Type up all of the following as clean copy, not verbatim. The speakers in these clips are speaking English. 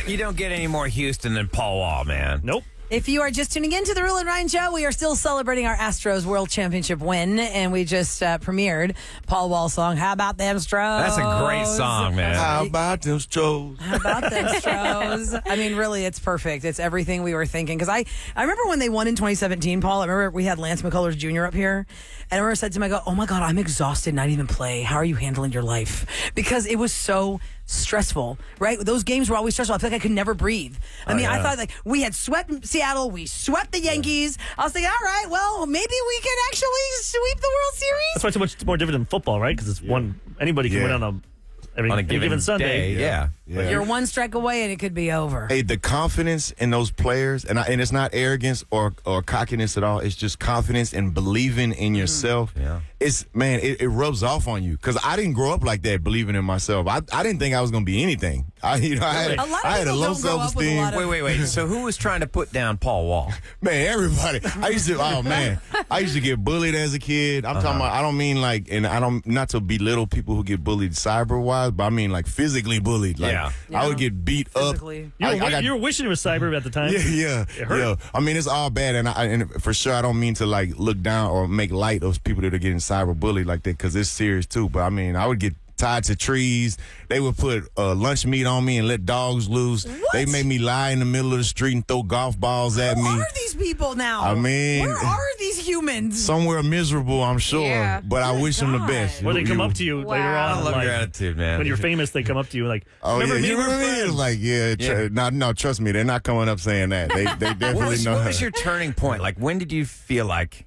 You don't get any more Houston than Paul Wall, man. Nope. If you are just tuning in to the Roula and Ryan Show, we are still celebrating our Astros World Championship win, and we just premiered Paul Wall's song, How About Them Stros? That's a great song, man. How about them Stros? How about them Stros? I mean, really, it's perfect. It's everything we were thinking. Because I remember when they won in 2017, Paul, I remember we had Lance McCullers Jr. up here, and I remember I said to him, I go, oh my God, I'm exhausted and I didn't even play. How are you handling your life? Because it was so stressful, right? Those games were always stressful. I feel like I could never breathe. I thought like we had swept Seattle, we swept the Yankees. I was thinking, all right, well, maybe we can actually sweep the World Series. That's why it's so much more different than football, right? Because it's one. Anybody can win on a given Sunday. Yeah. You're one strike away and it could be over. Hey, the confidence in those players, and it's not arrogance or cockiness at all. It's just confidence and believing in yourself. Yeah. It rubs off on you because I didn't grow up like that, believing in myself. I didn't think I was going to be anything. I had a low self-esteem. Wait. So who was trying to put down Paul Wall? Man, everybody. I used to get bullied as a kid. I'm talking about, I don't mean like, and I don't, not to belittle people who get bullied cyber-wise, but I mean like physically bullied. Like, I would get beat physically up. You were wishing it was cyber at the time. Yeah. It hurt. I mean, it's all bad, and for sure, I don't mean to like look down or make light of people that are getting cyber bullied like that because it's serious too. But I mean, I would get tied to trees. They would put lunch meat on me and let dogs loose. What? They made me lie in the middle of the street and throw golf balls at me. Who are these people now? I mean, where are these humans? Somewhere miserable, I'm sure. Yeah. But I wish them the best. Or they come up to you later on. I love like, your attitude, man. When you're famous, they come up to you like, oh, remember me? You We're remember me? friends. Like, no, trust me, they're not coming up saying that. They definitely know. What was your turning point? Like, when did you feel like,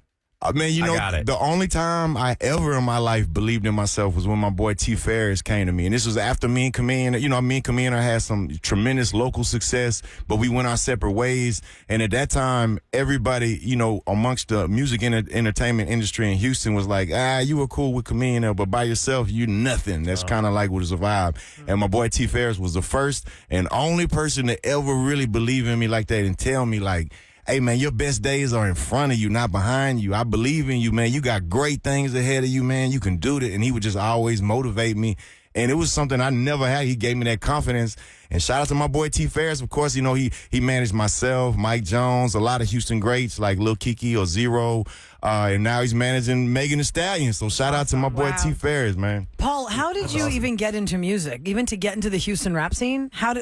Man, I got it. The only time I ever in my life believed in myself was when my boy T. Ferris came to me. And this was after me and Kameen, me and Kameen had some tremendous local success, but we went our separate ways. And at that time, everybody, amongst the music and entertainment industry in Houston was like, you were cool with Kameen, but by yourself, you nothing. That's kind of like what was a vibe. And my boy T. Ferris was the first and only person to ever really believe in me like that and tell me like, hey, man, your best days are in front of you, not behind you. I believe in you, man. You got great things ahead of you, man. You can do it. And he would just always motivate me. And it was something I never had. He gave me that confidence. And shout out to my boy T. Ferris. Of course, he managed myself, Mike Jones, a lot of Houston greats like Lil Kiki or Zero. And now he's managing Megan Thee Stallion. So shout out to my boy T. Ferris, man. Paul, how did you even get into music? Even to get into the Houston rap scene? How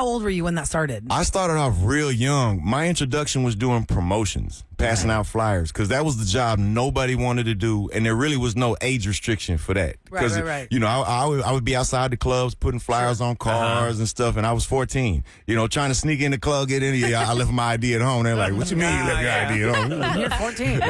old were you when that started? I started off real young. My introduction was doing promotions, passing out flyers, because that was the job nobody wanted to do, and there really was no age restriction for that. Right. I would be outside the clubs putting flyers on cars and stuff, and I was 14. Trying to sneak in the club, get in. I left my ID at home. They're like, "What you mean you left your ID at home?" You're 14.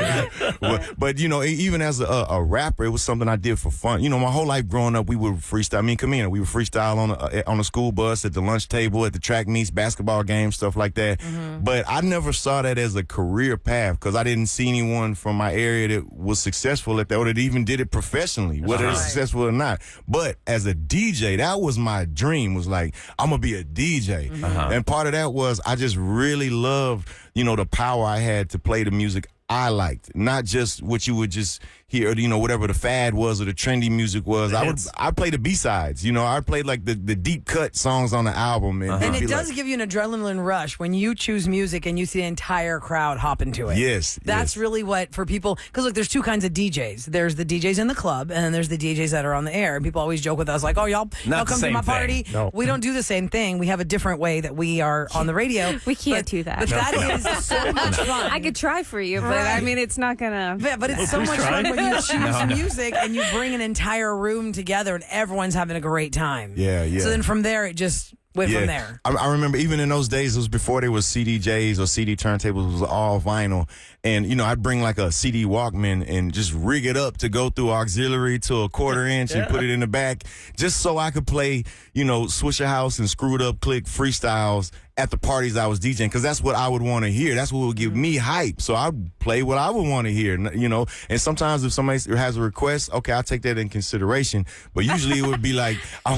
But even as a rapper, it was something I did for fun. My whole life growing up, we would freestyle. Me and Kamina, we would freestyle on the school bus, at the lunch table, at the track meets, basketball games, stuff like that. But I never saw that as a career path because I didn't see anyone from my area that was successful at that or that even did it professionally, whether they're successful or not. But as a DJ, that was my dream. Was like, I'm gonna be a DJ, and part of that was I just really loved, the power I had to play the music I liked, not just what you would just hear, whatever the fad was or the trendy music was. I play the B-sides, I played like the deep cut songs on the album. And it does give you an adrenaline rush when you choose music and you see the entire crowd hop into it. Yes. That's really what, for people, because look, there's two kinds of DJs. There's the DJs in the club, and then there's the DJs that are on the air. And people always joke with us like, oh, y'all come to my party. No. We don't do the same thing. We have a different way that we are on the radio. We can't do that. But that is so much fun. I could try for you, but I mean, it's not gonna. Yeah, but it's so much fun when you choose music and you bring an entire room together and everyone's having a great time. Yeah. So then from there, it just went from there. I remember even in those days, it was before there was CDJs or CD turntables. It was all vinyl. And, I'd bring like a CD Walkman and just rig it up to go through auxiliary to a quarter-inch and put it in the back just so I could play, Swisher House and Screwed Up Click freestyles at the parties I was DJing, because that's what I would want to hear. That's what would give me hype. So I'd play what I would want to hear, you know. And sometimes if somebody has a request, okay, I'll take that in consideration. But usually it would be like, I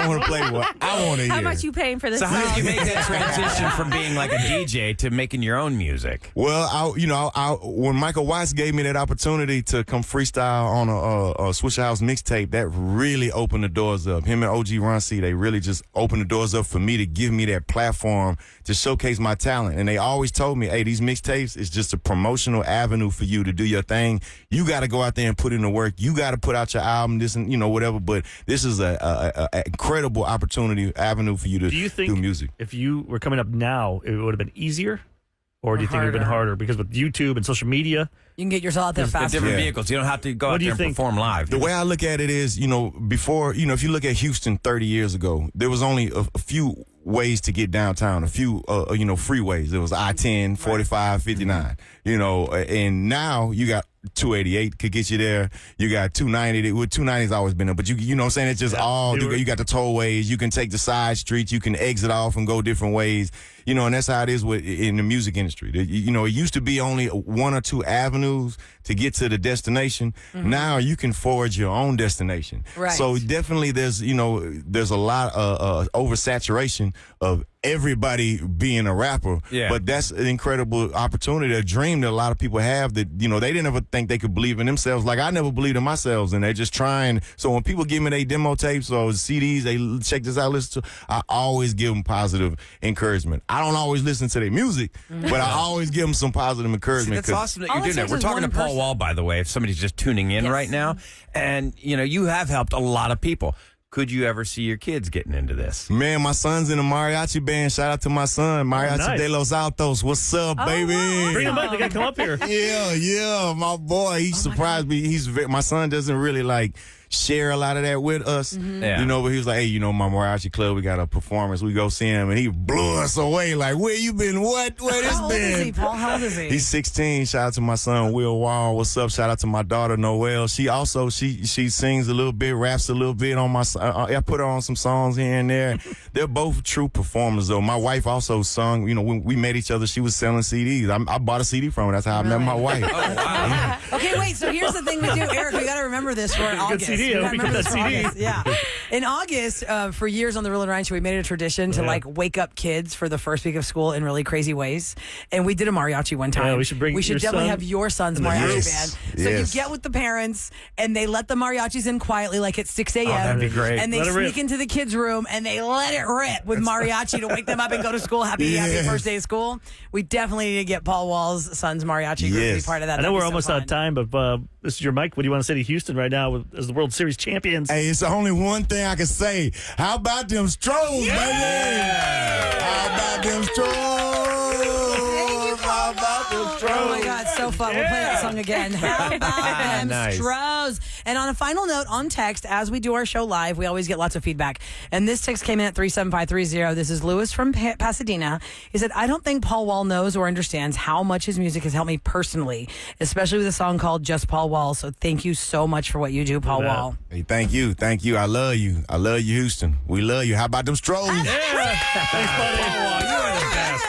want to play what I want to hear. How much you paying for this So song? how did you make that transition from being like a DJ to making your own music? Well, when Michael Watts gave me that opportunity to come freestyle on a Swisher House mixtape, that really opened the doors up. Him and OG Ron C, they really just opened the doors up for me to give me that platform to showcase my talent. And they always told me, hey, these mixtapes is just a promotional avenue for you to do your thing. You got to go out there and put in the work. You got to put out your album, this and, whatever. But this is a incredible opportunity, avenue for you to Do you think do music. if you were coming up now, it would have been easier? Or do you think it would have been harder? Because with YouTube and social media, You can get yourself out there With faster. different Yeah. vehicles. You don't have to go What out do there you and think? perform live. The way I look at it is, before, if you look at Houston 30 years ago, there was only a few ways to get downtown, a few, freeways. There was I-10, 45, 59, and now you got 288 could get you there. You got 290. 290's always been there, but you know what I'm saying? It's just you got the tollways. You can take the side streets. You can exit off and go different ways. And that's how it is in the music industry. It used to be only one or two avenues to get to the destination. Mm-hmm. Now you can forge your own destination. Right. So definitely there's a lot of oversaturation of everybody being a rapper. Yeah. But that's an incredible opportunity, a dream that a lot of people have that, they didn't ever think they could believe in themselves. Like I never believed in myself, and they're just trying. So when people give me their demo tapes or CDs, they check this out, listen to, I always give them positive encouragement. I don't always listen to their music, but I always give them some positive encouragement. That's awesome that All you're it doing that. takes We're is talking to one Paul person. Wall, by the way, if somebody's just tuning in Yes. right now. And, you have helped a lot of people. Could you ever see your kids getting into this? Man, my son's in a mariachi band. Shout out to my son, Mariachi nice. de los Altos. What's up, baby? wow. bring them back. They got to come up here. Yeah, my boy. He surprised me. My son doesn't really share a lot of that with us, Yeah. but he was like, hey, my mariachi club, we got a performance. We go see him, and he blew us away. Like, where you been? Where this How old is he, been? Paul? How old is he? He's 16. Shout out to my son, Will Wall. What's up? Shout out to my daughter, Noelle. She also, she sings a little bit, raps a little bit on my, I put her on some songs here and there. They're both true performers, though. My wife also sung, when we met each other, she was selling CDs. I bought a CD from her. That's how I met my wife. Wow. Okay, wait. So here's the thing we do, Eric. We got to remember this for August. CD. We gotta I hope you remember get this that for CD. August. Yeah. In August, for years on the Roula and Ryan Show, we made it a tradition to wake up kids for the first week of school in really crazy ways. And we did a mariachi one time. Yeah, we should bring We should your definitely son have your son's mariachi Yes. band. So Yes. you get with the parents, and they let the mariachis in quietly, like at 6 a.m. that'd be great. And they Let it rip. sneak into the kids' room and they let it rip with mariachi to wake them up and go to school. Happy Yes. first day of school. We definitely need to get Paul Wall's son's mariachi group to be Yes. part of that. I know That'd we're be so almost out of fun. time, but this is your mic. What do you want to say to Houston right now as the World Series champions? Hey, it's only one thing I can say. How about them Astros, baby? How about them Astros? How about them Astros? Oh my God, so fun. We'll play that song again. How about them Nice. Astros? And on a final note, on text, as we do our show live, we always get lots of feedback. And this text came in at 37530. This is Lewis from Pasadena. He said, I don't think Paul Wall knows or understands how much his music has helped me personally, especially with a song called Just Paul Wall. So thank you so much for what you do, Paul Yeah. Wall. Hey, thank you. I love you. I love you, Houston. We love you. How about them Astros? Yeah. Thanks, buddy. Paul Wall, you are the best.